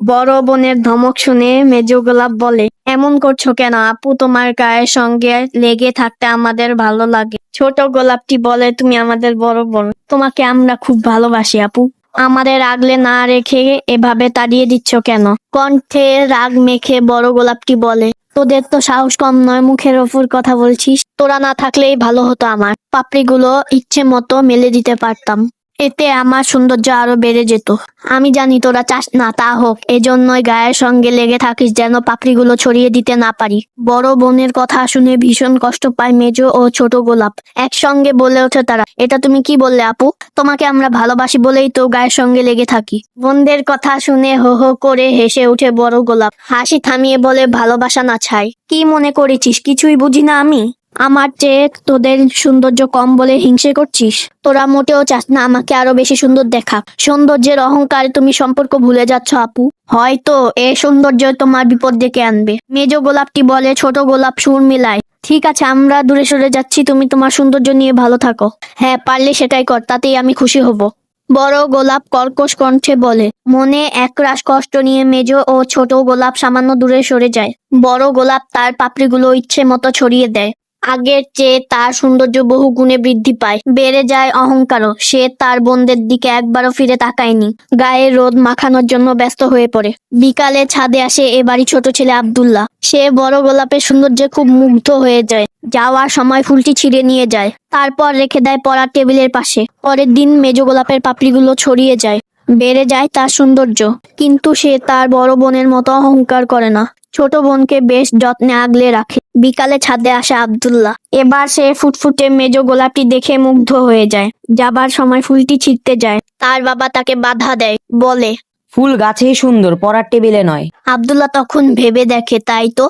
বড় বোনের ধমক শুনে মেজ গোলাপ বলে, এমন করছো কেন আপু? তোমার গায়ের সঙ্গে লেগে থাকতে আমাদের ভালো লাগে। ছোট গোলাপটি বলে, তুমি আমাদের বড় বোন, তোমাকে আমরা খুব ভালোবাসি আপু। আমাদের আগলে না রেখে এভাবে তাড়িয়ে দিচ্ছ কেন? কণ্ঠে রাগ মেখে বড় গোলাপটি বলে, তোদের তো সাহস কম নয়, মুখের ওপর কথা বলছিস। তোরা না থাকলেই ভালো হতো, আমার পাপড়িগুলো ইচ্ছে মতো মেলে দিতে পারতাম। এতে আমার সৌন্দর্য আরো বেড়ে যেত। আমি জানি তোরা চাস না তা হোক, এজন্যই গায়ের সঙ্গে লেগে থাকিস যেন পাপড়িগুলো ছড়িয়ে দিতে না পারি। বড় বোনের কথা শুনে ভীষণ কষ্ট পায় মেজ ও ছোট গোলাপ। একসঙ্গে বলে ওঠে তারা, এটা তুমি কি বললে আপু? তোমাকে আমরা ভালোবাসি বলেই তো গায়ের সঙ্গে লেগে থাকি। বোনদের কথা শুনে হো হো করে হেসে উঠে বড় গোলাপ। হাসি থামিয়ে বলে, ভালোবাসা না ছাই, কি মনে করেছিস কিছুই বুঝি না আমি? আমার চেয়ে তোদের সৌন্দর্য কম বলে হিংসে করছিস? তোরা মোটেও চাস না আমাকে আরো বেশি সুন্দর দেখা। সৌন্দর্যের অহংকারে তুমি সম্পর্ক ভুলে যাচ্ছ আপু। হয়তো এ সৌন্দর্য তোমার বিপদ ডেকে আনবে। মেজ গোলাপটি বলে। ছোট গোলাপ সুর মিলায়, ঠিক আছে আমরা দূরে সরে যাচ্ছি, তুমি তোমার সৌন্দর্য নিয়ে ভালো থাকো। হ্যাঁ, পারলে সেটাই কর, তাতেই আমি খুশি হব। বড় গোলাপ কর্কশ কণ্ঠে বলে। মনে একরাশ কষ্ট নিয়ে মেজ ও ছোট গোলাপ সামান্য দূরে সরে যায়। বড় গোলাপ তার পাপড়িগুলো ইচ্ছে মতো ছড়িয়ে দেয়। আগের চেয়ে তার সৌন্দর্য বহু গুণে বৃদ্ধি পায়। বেড়ে যায় অহংকারও। সে তার বোনদের দিকে একবারও ফিরে তাকায়নি। গায়ে রোদ মাখানোর জন্য ব্যস্ত হয়ে পড়ে। বিকালে ছাদে আসে এ বাড়ি ছোট ছেলে আব্দুল্লাহ। সে বড় গোলাপের সৌন্দর্যে খুব মুগ্ধ হয়ে যায়। যাওয়ার সময় ফুলটি ছিঁড়ে নিয়ে যায়, তারপর রেখে দেয় পড়ার টেবিলের পাশে। পরের দিন মেজ গোলাপের পাপড়িগুলো ছড়িয়ে যায়। বেড়ে যায় তার সৌন্দর্য। কিন্তু সে তার বড় বোনের মতো অহংকার করে না। ছোট বোনকে বেশ যত্নে আগলে রাখে। বিকালে ছাদে আসে আব্দুল্লাহ। এবার সে ফুটফুটে মেজ গোলাপটি দেখে মুগ্ধ হয়ে যায়। যাবার সময় ফুলটি ছিঁড়তে যায়। তার বাবা তাকে বাধা দেয়, বলে, ফুল গাছেই সুন্দর, পড়ার টেবিলে নয়। আব্দুল্লাহ তখন ভেবে দেখে, তাই তো,